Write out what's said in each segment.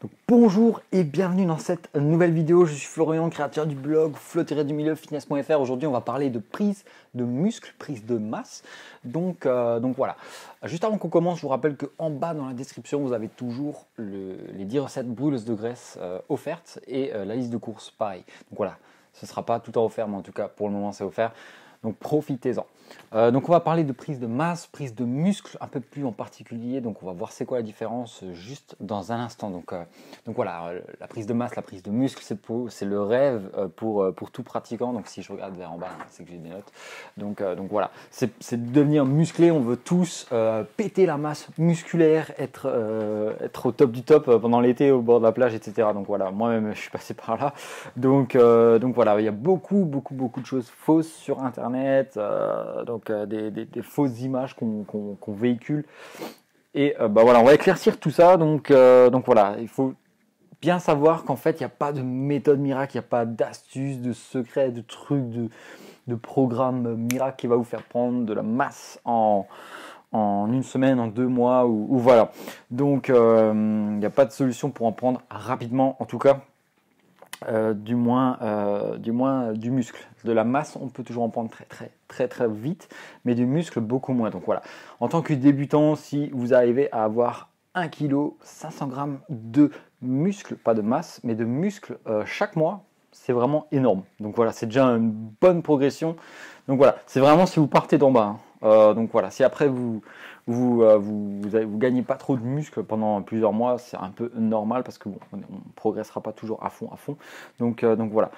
Donc, bonjour et bienvenue dans cette nouvelle vidéo. Je suis Florian, créateur du blog flow-du-milieu-fitness.fr. Aujourd'hui, on va parler de prise de muscle, prise de masse. Donc voilà. Juste avant qu'on commence, je vous rappelle qu'en bas dans la description, vous avez toujours les 10 recettes brûleuses de graisse offertes et la liste de courses, pareil. Donc voilà, ce ne sera pas tout à offert, mais en tout cas, pour le moment, c'est offert. Donc profitez-en. Donc on va parler de prise de masse, prise de muscle un peu plus en particulier. Donc on va voir c'est quoi la différence juste dans un instant. Donc voilà, la prise de masse, la prise de muscle, c'est le rêve pour tout pratiquant. Donc si je regarde vers en bas, c'est que j'ai des notes. Donc voilà, c'est de devenir musclé. On veut tous péter la masse musculaire, être au top du top pendant l'été au bord de la plage, etc. Donc voilà, moi-même je suis passé par là. Donc voilà, il y a beaucoup de choses fausses sur Internet. Des fausses images qu'on véhicule. Et voilà, on va éclaircir tout ça. Donc voilà, il faut bien savoir qu'en fait, il n'y a pas de méthode miracle, il n'y a pas d'astuce, de secret, de truc, de programme miracle qui va vous faire prendre de la masse en une semaine, en 2 mois, ou voilà. Donc, il n'y a pas de solution pour en prendre rapidement, en tout cas. Du moins du muscle. De la masse, on peut toujours en prendre très vite, mais du muscle, beaucoup moins. Donc voilà, en tant que débutant, si vous arrivez à avoir 1 kg, 500 g de muscle, pas de masse, mais de muscle chaque mois, c'est vraiment énorme. Donc voilà, c'est déjà une bonne progression. Donc voilà, c'est vraiment si vous partez d'en bas. Donc voilà, si après vous gagnez pas trop de muscles pendant plusieurs mois, c'est un peu normal parce que bon, on progressera pas toujours à fond. Donc voilà.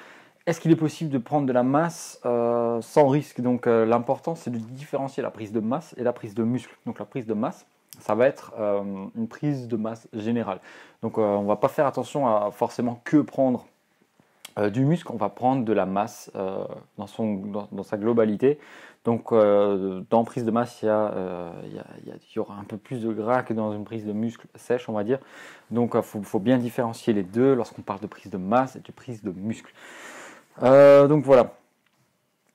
Est-ce qu'il est possible de prendre de la masse sans risque? Donc l'important c'est de différencier la prise de masse et la prise de muscle. Donc la prise de masse, ça va être une prise de masse générale. Donc on va pas faire attention à forcément que prendre du muscle, on va prendre de la masse dans sa globalité. Donc dans prise de masse, il y aura un peu plus de gras que dans une prise de muscle sèche, on va dire. Donc faut bien différencier les deux lorsqu'on parle de prise de masse et de prise de muscle. Donc voilà.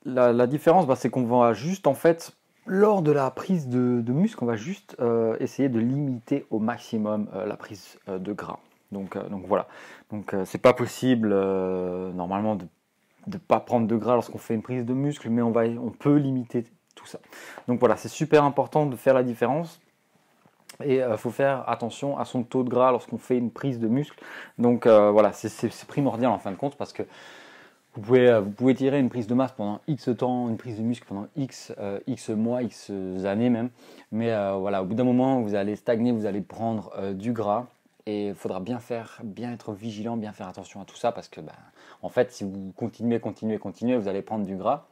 La différence, c'est qu'on va juste en fait, lors de la prise de muscle, on va juste essayer de limiter au maximum la prise de gras. Donc voilà. Donc c'est pas possible normalement de ne pas prendre de gras lorsqu'on fait une prise de muscle, mais on peut limiter tout ça. Donc voilà, c'est super important de faire la différence. Et il faut faire attention à son taux de gras lorsqu'on fait une prise de muscle. Donc voilà, c'est primordial en fin de compte parce que vous pouvez tirer une prise de masse pendant X temps, une prise de muscle pendant X mois, X années même. Mais voilà, au bout d'un moment, vous allez stagner, vous allez prendre du gras. Et il faudra bien être vigilant, bien faire attention à tout ça parce que, en fait, si vous continuez, vous allez prendre du gras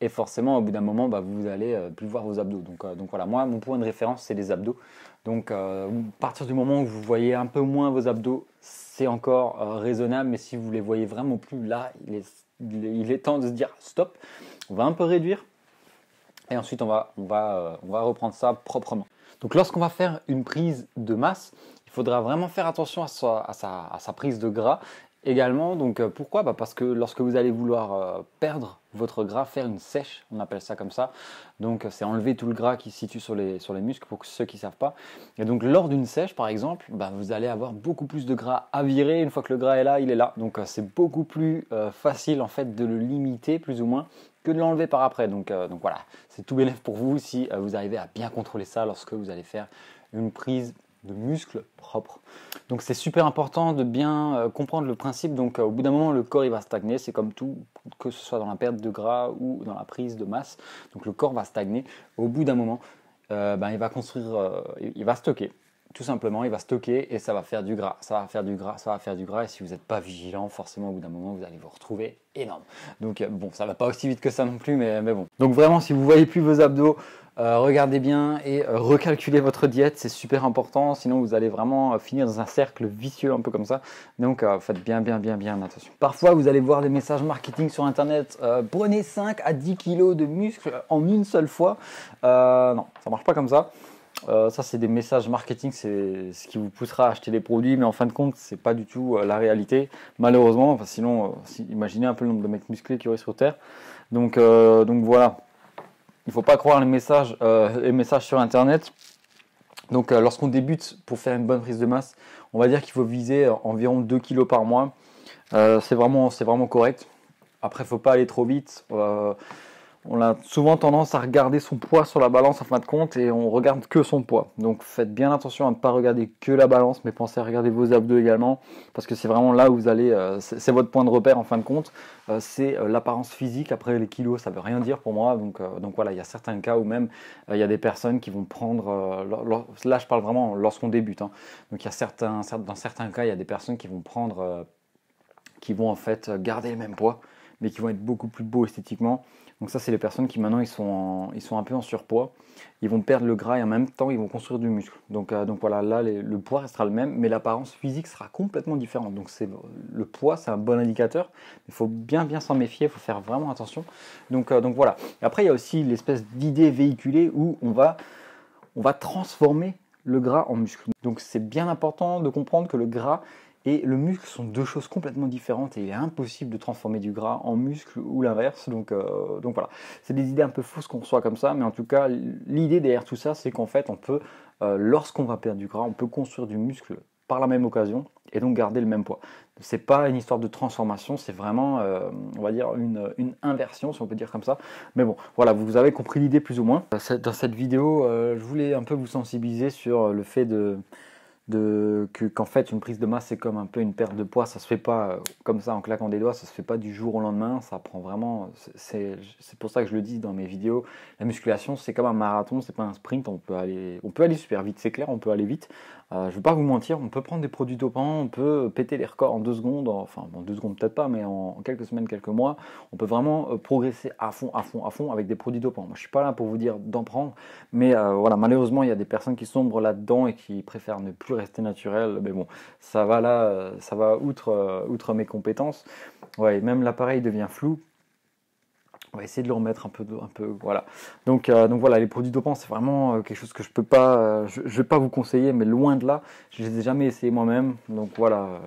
et forcément, au bout d'un moment, vous allez plus voir vos abdos. Donc voilà, moi, mon point de référence, c'est les abdos. Donc, à partir du moment où vous voyez un peu moins vos abdos, c'est encore raisonnable. Mais si vous les voyez vraiment plus, là, il est temps de se dire stop. On va un peu réduire et ensuite on va reprendre ça proprement. Donc, lorsqu'on va faire une prise de masse, il faudra vraiment faire attention à sa prise de gras également. Donc pourquoi? Parce que lorsque vous allez vouloir perdre votre gras, faire une sèche, on appelle ça comme ça. Donc c'est enlever tout le gras qui se situe sur les muscles pour ceux qui ne savent pas. Et donc lors d'une sèche par exemple, vous allez avoir beaucoup plus de gras à virer. Une fois que le gras est là, il est là. Donc c'est beaucoup plus facile en fait de le limiter plus ou moins que de l'enlever par après. Donc voilà, c'est tout bénéf pour vous si vous arrivez à bien contrôler ça lorsque vous allez faire une prise de muscles propres. Donc c'est super important de bien comprendre le principe. Donc au bout d'un moment, le corps il va stagner. C'est comme tout, que ce soit dans la perte de gras ou dans la prise de masse. Donc le corps va stagner. Au bout d'un moment, il va construire, il va stocker. Tout simplement, il va stocker et ça va faire du gras, ça va faire du gras. Et si vous n'êtes pas vigilant, forcément, au bout d'un moment, vous allez vous retrouver énorme. Donc bon, ça va pas aussi vite que ça non plus, mais bon. Donc vraiment, si vous voyez plus vos abdos, regardez bien et recalculez votre diète, c'est super important. Sinon, vous allez vraiment finir dans un cercle vicieux un peu comme ça. Donc faites bien attention. Parfois, vous allez voir des messages marketing sur Internet. Prenez 5 à 10 kg de muscles en une seule fois. Non, ça marche pas comme ça. Ça c'est des messages marketing, c'est ce qui vous poussera à acheter des produits, mais en fin de compte c'est pas du tout la réalité malheureusement. Sinon imaginez un peu le nombre de mecs musclés qu'il y aurait sur Terre. Donc voilà, il faut pas croire les messages sur Internet. Donc lorsqu'on débute pour faire une bonne prise de masse, On va dire qu'il faut viser environ 2 kg par mois. C'est vraiment correct. Après, il ne faut pas aller trop vite. On a souvent tendance à regarder son poids sur la balance en fin de compte et on regarde que son poids. Donc faites bien attention à ne pas regarder que la balance, mais pensez à regarder vos abdos également, parce que c'est vraiment là où vous allez, c'est votre point de repère en fin de compte. C'est l'apparence physique. Après les kilos, ça veut rien dire pour moi. Donc voilà, il y a certains cas où même il y a des personnes qui vont prendre, là je parle vraiment lorsqu'on débute, hein. Donc il y a dans certains cas, il y a des personnes qui vont prendre, qui vont en fait garder le même poids, mais qui vont être beaucoup plus beaux esthétiquement. Donc ça, c'est les personnes qui maintenant ils sont un peu en surpoids. Ils vont perdre le gras et en même temps ils vont construire du muscle. Donc voilà, là le poids restera le même, mais l'apparence physique sera complètement différente. Donc le poids, c'est un bon indicateur. Il faut bien s'en méfier, il faut faire vraiment attention. Donc voilà. Et après, il y a aussi l'espèce d'idée véhiculée où on va transformer le gras en muscle. Donc c'est bien important de comprendre que le gras et le muscle sont deux choses complètement différentes et il est impossible de transformer du gras en muscle ou l'inverse. Donc voilà, c'est des idées un peu fausses qu'on reçoit comme ça, mais en tout cas, l'idée derrière tout ça, c'est qu'en fait, on peut, lorsqu'on va perdre du gras, on peut construire du muscle par la même occasion et donc garder le même poids. C'est pas une histoire de transformation, c'est vraiment, on va dire, une inversion, si on peut dire comme ça. Mais bon, voilà, vous avez compris l'idée plus ou moins. Dans cette vidéo, je voulais un peu vous sensibiliser sur le fait qu'en fait une prise de masse c'est comme un peu une perte de poids, ça se fait pas comme ça en claquant des doigts, ça se fait pas du jour au lendemain, ça prend vraiment, c'est pour ça que je le dis dans mes vidéos, la musculation c'est comme un marathon, c'est pas un sprint, on peut aller super vite, c'est clair, on peut aller vite, je vais pas vous mentir, on peut prendre des produits dopants, on peut péter les records en 2 secondes, enfin en 2 secondes peut-être pas, mais en quelques semaines, quelques mois, on peut vraiment progresser à fond avec des produits dopants. Moi je suis pas là pour vous dire d'en prendre, mais voilà, malheureusement il y a des personnes qui sombrent là-dedans et qui préfèrent ne plus rester naturel, mais bon, ça va là, ça va outre mes compétences. Ouais, même l'appareil devient flou. On va essayer de le remettre un peu, voilà. Donc voilà, les produits dopants, c'est vraiment quelque chose que je peux pas, je vais pas vous conseiller, mais loin de là, je les ai jamais essayés moi-même. Donc voilà,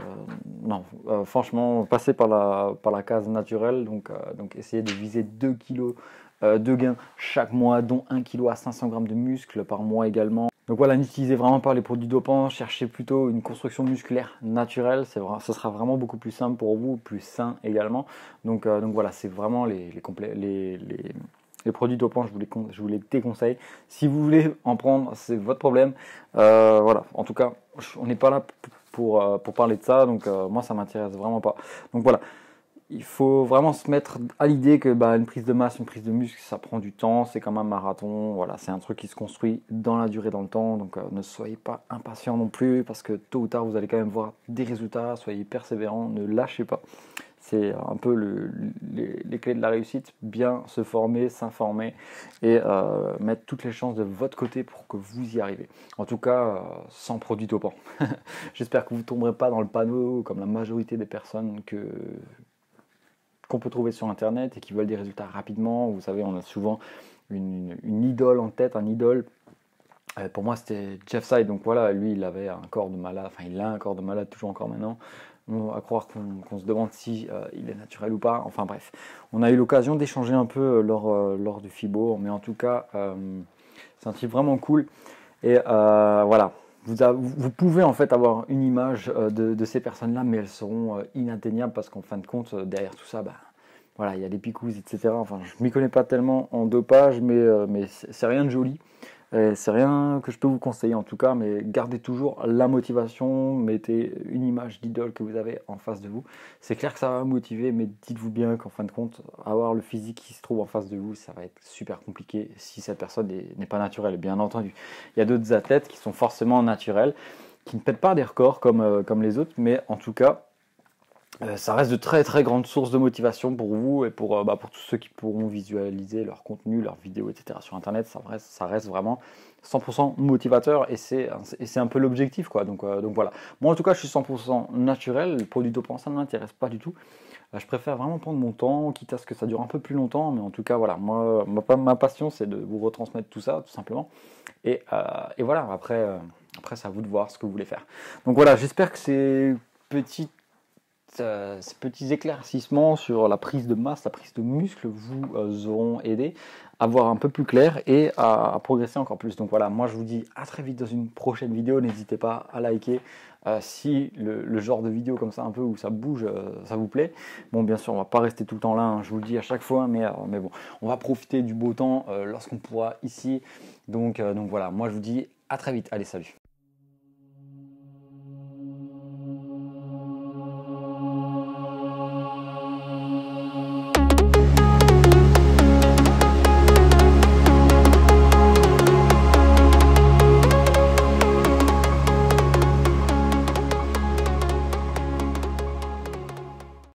non, franchement, passer par la case naturelle, donc essayez de viser 2 kilos de gains chaque mois, dont 1 kg à 500 grammes de muscle par mois également. Donc voilà, n'utilisez vraiment pas les produits dopants, cherchez plutôt une construction musculaire naturelle, ce sera vraiment beaucoup plus simple pour vous, plus sain également. Donc voilà, c'est vraiment les produits dopants, je vous les déconseille. Si vous voulez en prendre, c'est votre problème. Voilà, en tout cas, on n'est pas là pour parler de ça, donc moi ça m'intéresse vraiment pas. Donc voilà. Il faut vraiment se mettre à l'idée que une prise de masse, une prise de muscle, ça prend du temps, c'est comme un marathon, voilà, c'est un truc qui se construit dans la durée, dans le temps, donc ne soyez pas impatient non plus, parce que tôt ou tard, vous allez quand même voir des résultats, soyez persévérants, ne lâchez pas. C'est un peu les clés de la réussite, bien se former, s'informer et mettre toutes les chances de votre côté pour que vous y arrivez. En tout cas, sans produits dopants. J'espère que vous ne tomberez pas dans le panneau comme la majorité des personnes qu'on peut trouver sur internet et qui veulent des résultats rapidement. Vous savez, on a souvent une idole en tête, un idole. Pour moi, c'était Jeff Side, donc voilà, lui, il avait un corps de malade, enfin, il a un corps de malade, toujours encore maintenant. À croire qu'on se demande si il est naturel ou pas. Enfin bref, on a eu l'occasion d'échanger un peu lors du FIBO, mais en tout cas, c'est un type vraiment cool. Et voilà, vous pouvez en fait avoir une image de ces personnes-là, mais elles seront inatteignables parce qu'en fin de compte, derrière tout ça, voilà, il y a des picouses, etc. Enfin, je m'y connais pas tellement en dopage, mais c'est rien de joli. C'est rien que je peux vous conseiller en tout cas, mais gardez toujours la motivation, mettez une image d'idole que vous avez en face de vous. C'est clair que ça va vous motiver, mais dites-vous bien qu'en fin de compte, avoir le physique qui se trouve en face de vous, ça va être super compliqué si cette personne n'est pas naturelle, bien entendu. Il y a d'autres athlètes qui sont forcément naturels, qui ne pètent pas des records comme les autres, mais en tout cas, ça reste de très très grandes sources de motivation pour vous et pour tous ceux qui pourront visualiser leur contenu, leurs vidéos, etc. sur internet. Ça reste vraiment 100% motivateur et c'est un peu l'objectif, quoi. Donc voilà. Moi en tout cas je suis 100% naturel, le produit dopant ça ne m'intéresse pas du tout. Je préfère vraiment prendre mon temps, quitte à ce que ça dure un peu plus longtemps, mais en tout cas voilà, moi ma passion c'est de vous retransmettre tout ça tout simplement. Et voilà, après c'est à vous de voir ce que vous voulez faire. Donc voilà, j'espère que ces ces petits éclaircissements sur la prise de masse, la prise de muscle vous auront aidé à voir un peu plus clair et à progresser encore plus. Donc voilà, moi je vous dis à très vite dans une prochaine vidéo. N'hésitez pas à liker si le genre de vidéo comme ça un peu où ça bouge, ça vous plaît. Bon, bien sûr, on va pas rester tout le temps là, hein, je vous le dis à chaque fois, mais bon, on va profiter du beau temps lorsqu'on pourra ici. Donc voilà, moi je vous dis à très vite. Allez, salut.